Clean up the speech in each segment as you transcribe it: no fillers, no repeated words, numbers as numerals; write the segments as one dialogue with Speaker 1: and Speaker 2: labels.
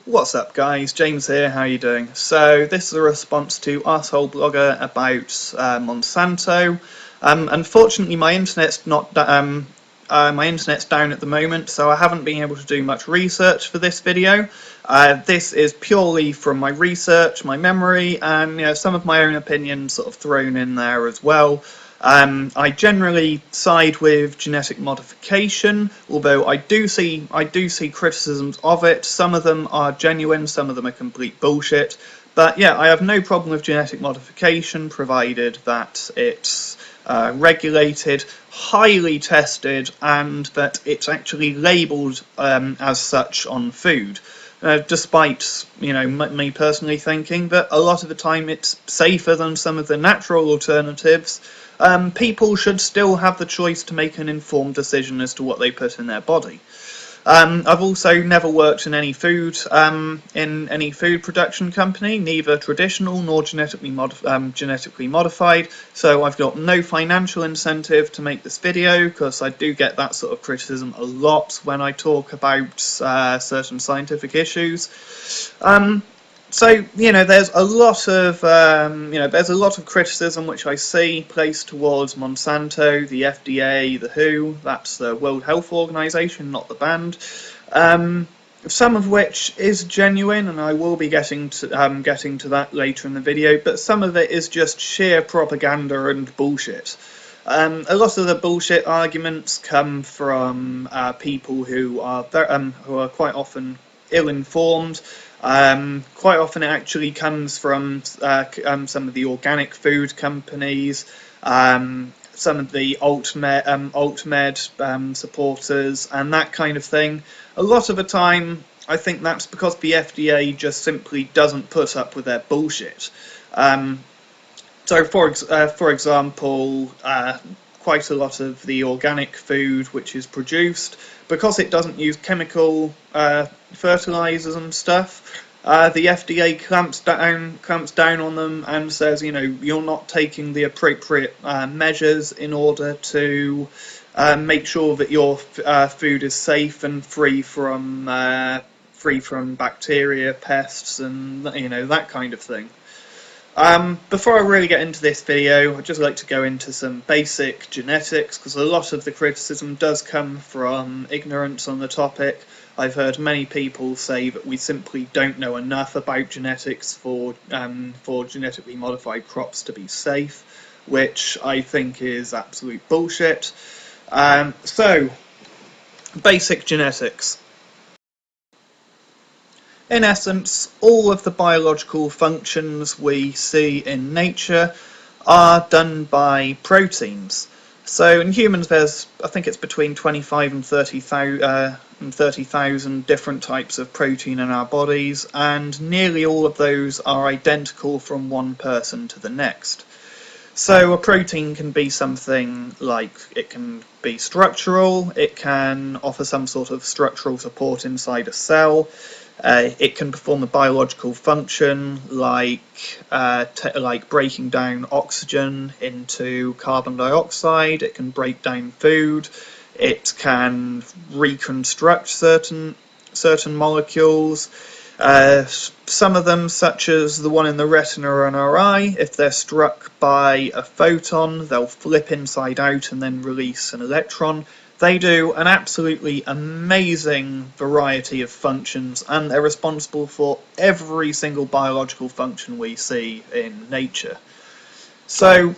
Speaker 1: What's up guys, James here, how are you doing? So this is a response to Arsehole Blogger about Monsanto. Unfortunately my internet's down at the moment, so I haven't been able to do much research for this video. This is purely from my research, my memory, and some of my own opinions sort of thrown in there as well. I generally side with genetic modification, although I do see criticisms of it. Some of them are genuine, some of them are complete bullshit. But yeah, I have no problem with genetic modification, provided that it's regulated, highly tested, and that it's actually labelled as such on food. Despite me personally thinking that a lot of the time it's safer than some of the natural alternatives, people should still have the choice to make an informed decision as to what they put in their body. I've also never worked in any food production company, neither traditional nor genetically modified. So I've got no financial incentive to make this video, because I do get that sort of criticism a lot when I talk about certain scientific issues. So there's a lot of criticism which I see placed towards Monsanto, the FDA, the WHO. That's the World Health Organization, not the band. Some of which is genuine, and I will be getting to that later in the video. But some of it is just sheer propaganda and bullshit. A lot of the bullshit arguments come from people who are quite often ill-informed. Quite often it actually comes from some of the organic food companies, some of the alt med supporters, and that kind of thing. A lot of the time, I think that's because the FDA just simply doesn't put up with their bullshit. So, for example, quite a lot of the organic food which is produced, because it doesn't use chemical fertilizers and stuff, the FDA clamps down on them and says, you're not taking the appropriate measures in order to make sure that your food is safe and free from bacteria, pests, and that kind of thing. Before I really get into this video, I'd just like to go into some basic genetics, because a lot of the criticism does come from ignorance on the topic. I've heard many people say that we simply don't know enough about genetics for genetically modified crops to be safe, which I think is absolute bullshit. So, basic genetics. In essence, all of the biological functions we see in nature are done by proteins. So in humans there's, I think it's between 25 and 30,000 different types of protein in our bodies, and nearly all of those are identical from one person to the next. So a protein can be something like, it can be structural, it can offer some sort of structural support inside a cell. It can perform a biological function like breaking down oxygen into carbon dioxide. It can break down food. It can reconstruct certain molecules. Some of them, such as the one in the retina in our eye, if they're struck by a photon, they'll flip inside out and then release an electron. They do an absolutely amazing variety of functions, and they're responsible for every single biological function we see in nature. So,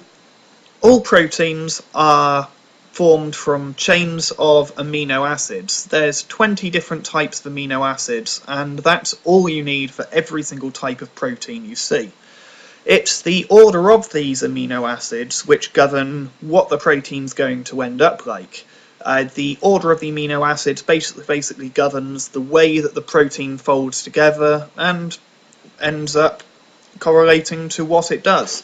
Speaker 1: all proteins are formed from chains of amino acids. There's 20 different types of amino acids, and that's all you need for every single type of protein you see. It's the order of these amino acids which govern what the protein's going to end up like. The order of the amino acids basically governs the way that the protein folds together and ends up correlating to what it does.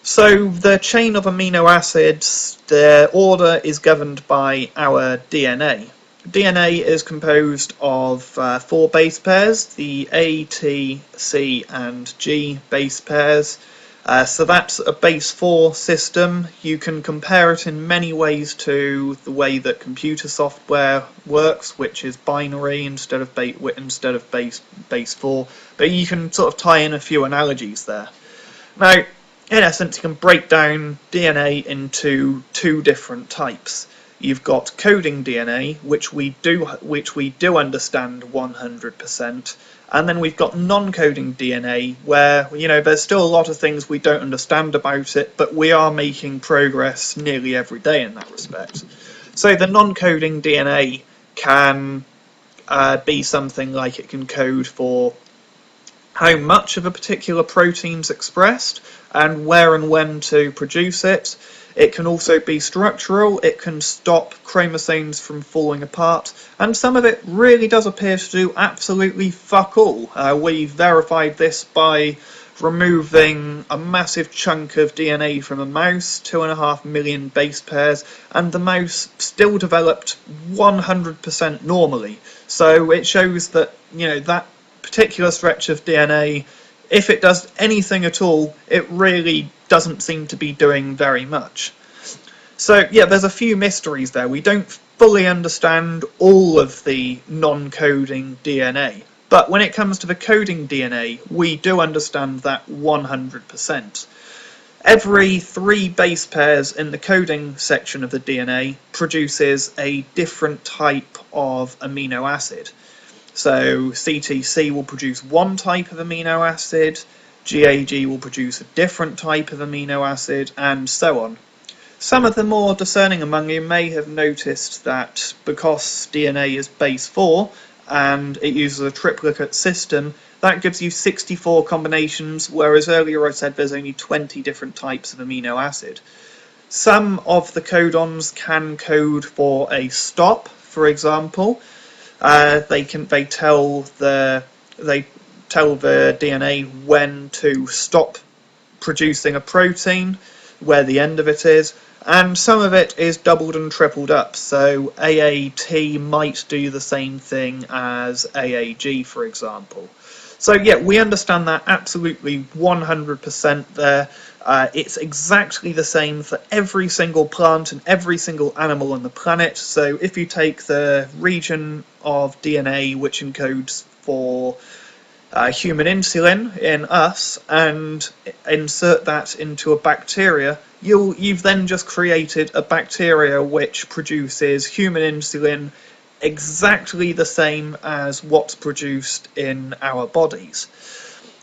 Speaker 1: So the chain of amino acids, their order is governed by our DNA. DNA is composed of 4 base pairs, the A, T, C and G base pairs. So that's a base 4 system. You can compare it in many ways to the way that computer software works, which is binary instead of base 4. But you can sort of tie in a few analogies there. Now, in essence, you can break down DNA into two different types. You've got coding DNA, which we do understand 100%, and then we've got non-coding DNA, where there's still a lot of things we don't understand about it, but we are making progress nearly every day in that respect. So the non-coding DNA can be something like it can code for how much of a particular protein's expressed and where and when to produce it. It can also be structural, it can stop chromosomes from falling apart, and some of it really does appear to do absolutely fuck all. We've verified this by removing a massive chunk of DNA from a mouse, 2.5 million base pairs, and the mouse still developed 100% normally. So it shows that, that particular stretch of DNA, if it does anything at all, it really doesn't seem to be doing very much. So yeah, there's a few mysteries there. We don't fully understand all of the non-coding DNA, but when it comes to the coding DNA, we do understand that 100%. Every 3 base pairs in the coding section of the DNA produces a different type of amino acid. So CTC will produce one type of amino acid, GAG will produce a different type of amino acid, and so on. Some of the more discerning among you may have noticed that because DNA is base 4 and it uses a triplicate system, that gives you 64 combinations, whereas earlier I said there's only 20 different types of amino acid. Some of the codons can code for a stop, for example. They tell the DNA when to stop producing a protein, where the end of it is, and some of it is doubled and tripled up. So AAT might do the same thing as AAG, for example. So yeah, we understand that absolutely 100% there. It's exactly the same for every single plant and every single animal on the planet. So if you take the region of DNA which encodes for human insulin in us and insert that into a bacteria, you've then just created a bacteria which produces human insulin exactly the same as what's produced in our bodies.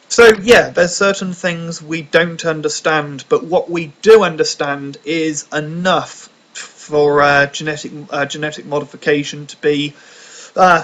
Speaker 1: So yeah, there's certain things we don't understand, but what we do understand is enough for genetic modification to be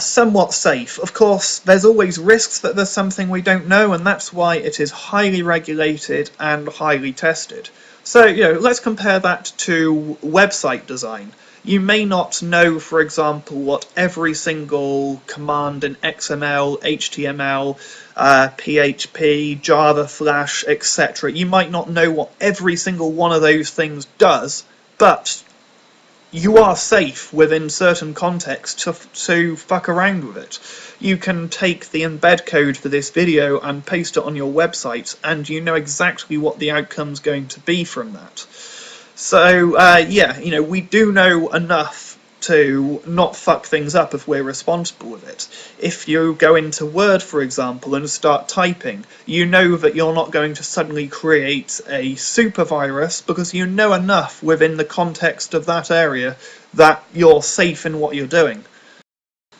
Speaker 1: somewhat safe. Of course, there's always risks that there's something we don't know, and that's why it is highly regulated and highly tested. So, let's compare that to website design. You may not know, for example, what every single command in XML, HTML, PHP, Java, Flash, etc. You might not know what every single one of those things does, but you are safe within certain contexts to fuck around with it. You can take the embed code for this video and paste it on your website, and you know exactly what the outcome's going to be from that. So, yeah, we do know enough to not fuck things up if we're responsible with it. If you go into Word, for example, and start typing, you know that you're not going to suddenly create a super virus because you know enough within the context of that area that you're safe in what you're doing.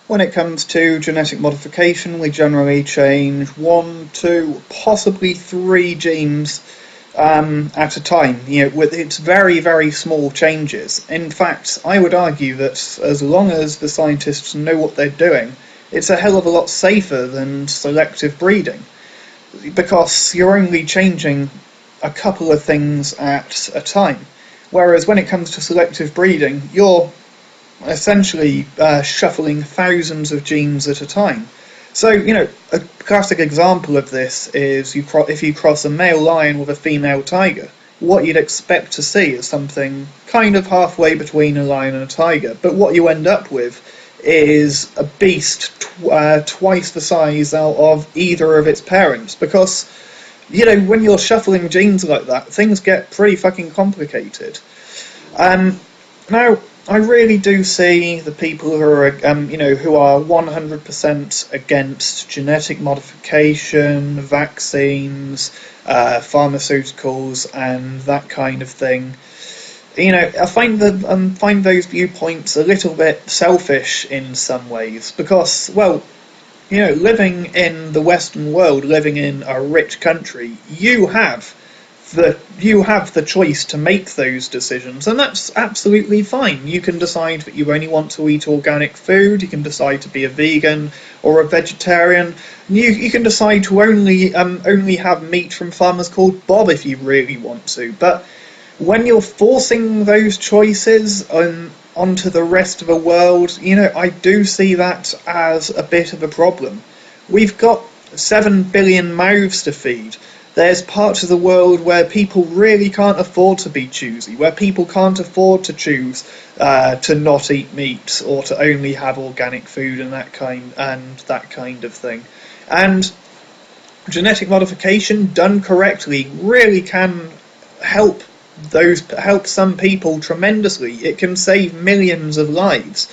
Speaker 1: When it comes to genetic modification, we generally change 1, 2, possibly 3 genes at a time, with its very, very small changes. In fact, I would argue that as long as the scientists know what they're doing, it's a hell of a lot safer than selective breeding, because you're only changing a couple of things at a time. Whereas when it comes to selective breeding, you're essentially shuffling thousands of genes at a time. So, a classic example of this is if you cross a male lion with a female tiger, what you'd expect to see is something kind of halfway between a lion and a tiger, but what you end up with is a beast twice the size of either of its parents, because when you're shuffling genes like that, things get pretty fucking complicated. Um, Now, I really do see the people who are, who are 100% against genetic modification, vaccines, pharmaceuticals, and that kind of thing. I find those viewpoints a little bit selfish in some ways because, well, living in the Western world, living in a rich country, you have the choice to make those decisions, and that's absolutely fine. You can decide that you only want to eat organic food. You can decide to be a vegan or a vegetarian. You can decide to only have meat from farmers called Bob if you really want to. But when you're forcing those choices onto the rest of the world, I do see that as a bit of a problem. We've got 7 billion mouths to feed. There's parts of the world where people really can't afford to be choosy, where people can't afford to choose to not eat meat or to only have organic food and that kind of thing. And genetic modification done correctly really can help help some people tremendously. It can save millions of lives.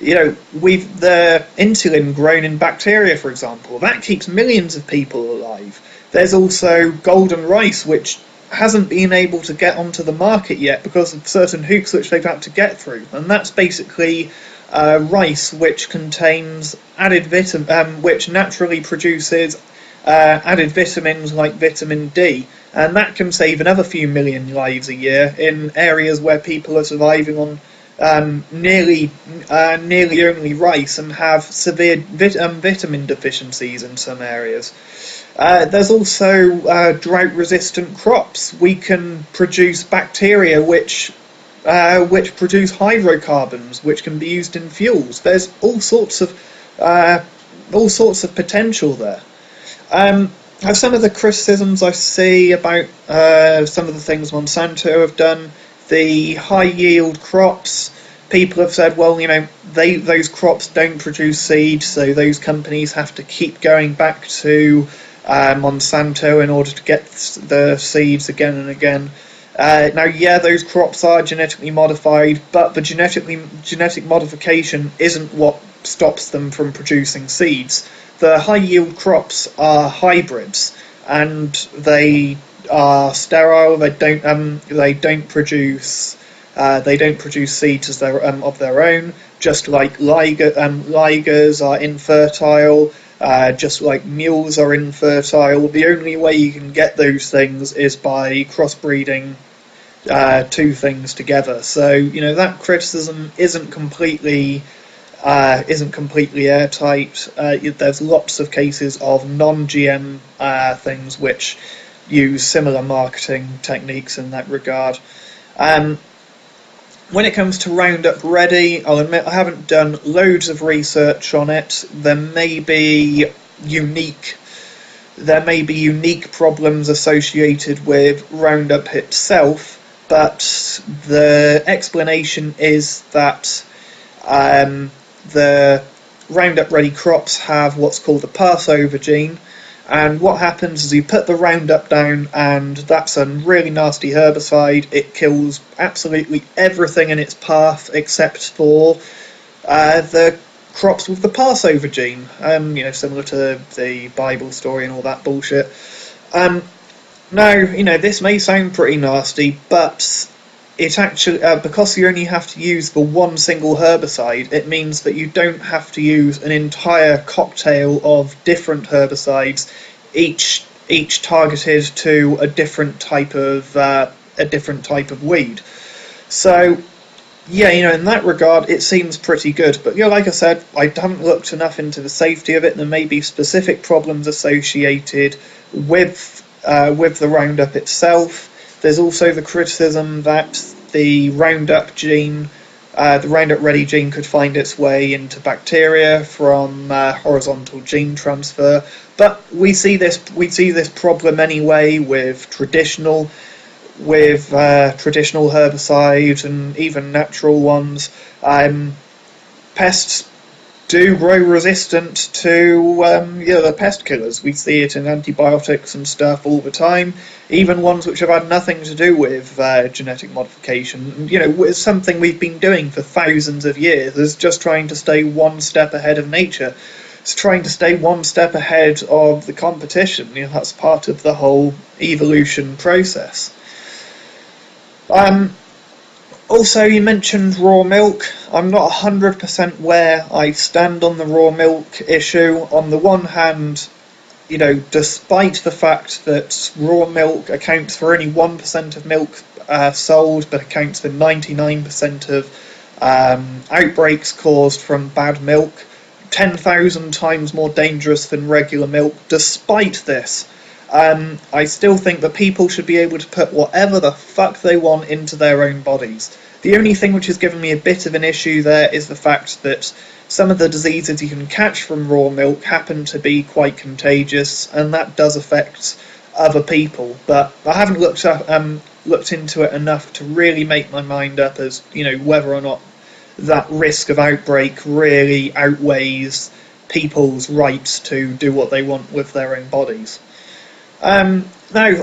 Speaker 1: We've the insulin grown in bacteria, for example, that keeps millions of people alive. There's also golden rice, which hasn't been able to get onto the market yet because of certain hoops which they've had to get through, and that's basically rice which contains which naturally produces added vitamins like vitamin D, and that can save another few million lives a year in areas where people are surviving on nearly only rice and have severe vitamin deficiencies in some areas. There's also drought-resistant crops. We can produce bacteria which produce hydrocarbons, which can be used in fuels. There's all sorts of potential there. Some of the criticisms I see about some of the things Monsanto have done, the high yield crops, people have said, well, those crops don't produce seed, so those companies have to keep going back to Monsanto in order to get the seeds again and again. Now, yeah, those crops are genetically modified, but the genetic modification isn't what stops them from producing seeds. The high yield crops are hybrids, and they are sterile. They don't produce seeds of their own. Just like ligers are infertile, just like mules are infertile. The only way you can get those things is by crossbreeding two things together. So that criticism isn't completely airtight. There's lots of cases of non-GM things which use similar marketing techniques in that regard. When it comes to Roundup Ready, I'll admit I haven't done loads of research on it. There may be unique problems associated with Roundup itself, but the explanation is that the Roundup Ready crops have what's called the Passover gene, and what happens is you put the Roundup down, and that's a really nasty herbicide. It kills absolutely everything in its path except for the crops with the Passover gene, similar to the Bible story and all that bullshit. Now, this may sound pretty nasty, but it actually, because you only have to use the one single herbicide, it means that you don't have to use an entire cocktail of different herbicides, each targeted to a different type of weed. So, yeah, in that regard, it seems pretty good. But like I said, I haven't looked enough into the safety of it. There may be specific problems associated with the Roundup itself. There's also the criticism that the Roundup Ready gene could find its way into bacteria from horizontal gene transfer. But we see this problem anyway with traditional herbicides and even natural ones. Pests do grow resistant to the pest killers. We see it in antibiotics and stuff all the time, even ones which have had nothing to do with genetic modification. It's something we've been doing for thousands of years, is just trying to stay one step ahead of nature. It's trying to stay one step ahead of the competition. That's part of the whole evolution process. Also, you mentioned raw milk. I'm not 100% where I stand on the raw milk issue. On the one hand, despite the fact that raw milk accounts for only 1% of milk sold, but accounts for 99% of outbreaks caused from bad milk, 10,000 times more dangerous than regular milk, despite this, I still think that people should be able to put whatever the fuck they want into their own bodies. The only thing which has given me a bit of an issue there is the fact that some of the diseases you can catch from raw milk happen to be quite contagious, and that does affect other people. But I haven't looked into it enough to really make my mind up as whether or not that risk of outbreak really outweighs people's rights to do what they want with their own bodies. Now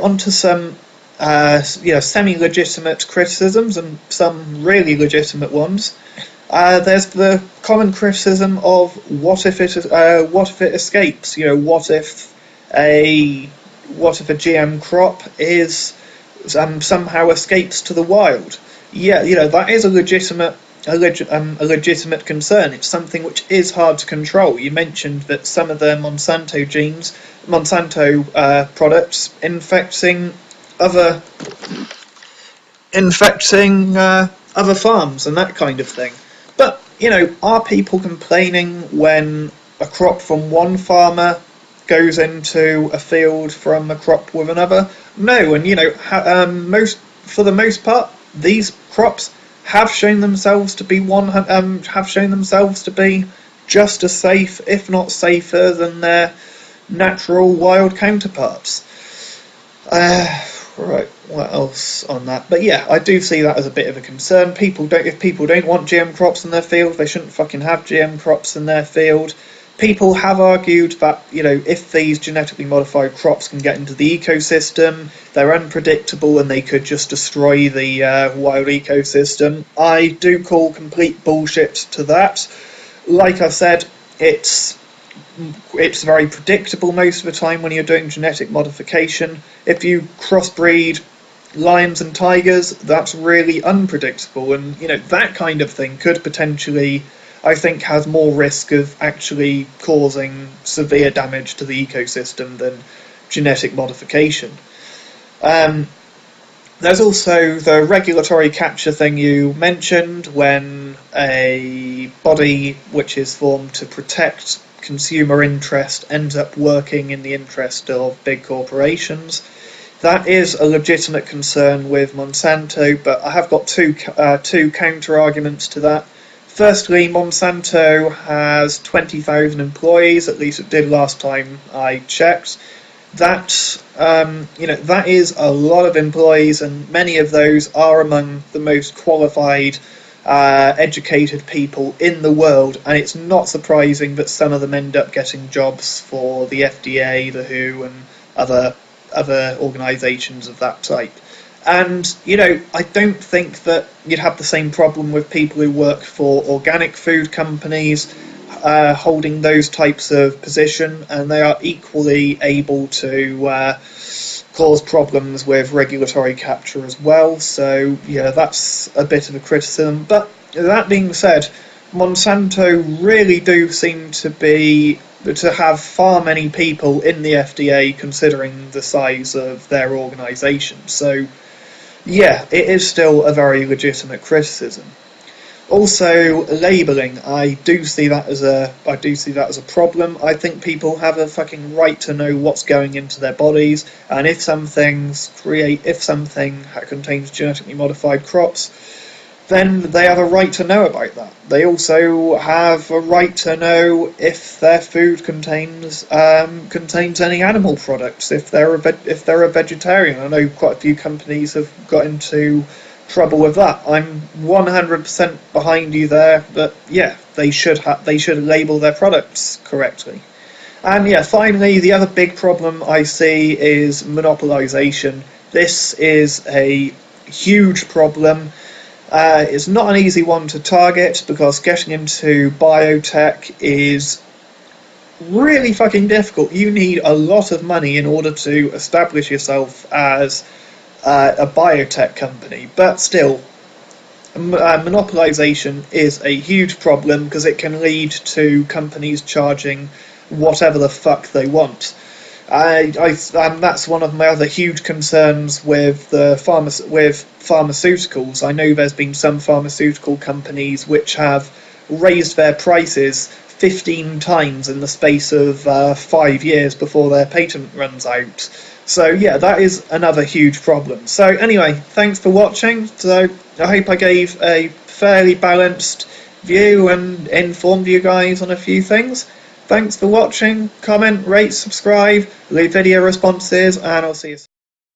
Speaker 1: on to some semi-legitimate criticisms and some really legitimate ones. There's the common criticism of what if it escapes? What if a GM crop is somehow escapes to the wild? Yeah, that is a legitimate concern. It's something which is hard to control. You mentioned that some of the Monsanto products infecting other farms and that kind of thing. But are people complaining when a crop from one farmer goes into a field from a crop with another? No, and for the most part, these crops have shown themselves to be just as safe, if not safer, than their natural wild counterparts. Right, what else on that? But yeah, I do see that as a bit of a concern. If people don't want GM crops in their field, they shouldn't fucking have GM crops in their field. People have argued that, if these genetically modified crops can get into the ecosystem, they're unpredictable and they could just destroy the wild ecosystem. I do call complete bullshit to that. Like I said, it's very predictable most of the time when you're doing genetic modification. If you crossbreed lions and tigers, that's really unpredictable, and that kind of thing could potentially, I think, has more risk of actually causing severe damage to the ecosystem than genetic modification. There's also the regulatory capture thing you mentioned, when a body which is formed to protect consumer interest ends up working in the interest of big corporations. That is a legitimate concern with Monsanto, but I have got two counter arguments to that. Firstly, Monsanto has 20,000 employees, at least it did last time I checked. That is a lot of employees, and many of those are among the most qualified, educated people in the world, and it's not surprising that some of them end up getting jobs for the FDA, the WHO, and other organisations of that type. And, I don't think that you'd have the same problem with people who work for organic food companies holding those types of position, and they are equally able to cause problems with regulatory capture as well. So, yeah, that's a bit of a criticism. But that being said, Monsanto really do seem to have far many people in the FDA, considering the size of their organisation. So, yeah, it is still a very legitimate criticism. Also, labelling. I do see that as a problem. I think people have a fucking right to know what's going into their bodies, and if something contains genetically modified crops, then they have a right to know about that. They also have a right to know if their food contains any animal products. If they're a vegetarian, I know quite a few companies have got into trouble with that. I'm 100% behind you there, but yeah, they should label their products correctly. And yeah, finally, the other big problem I see is monopolization. This is a huge problem. It's not an easy one to target because getting into biotech is really fucking difficult. You need a lot of money in order to establish yourself as a biotech company, but still, monopolization is a huge problem because it can lead to companies charging whatever the fuck they want. And that's one of my other huge concerns with pharmaceuticals. I know there's been some pharmaceutical companies which have raised their prices 15 times in the space of 5 years before their patent runs out. So yeah, that is another huge problem. So anyway, thanks for watching. So I hope I gave a fairly balanced view and informed you guys on a few things. Thanks for watching. Comment, rate, subscribe, leave video responses, and I'll see you soon.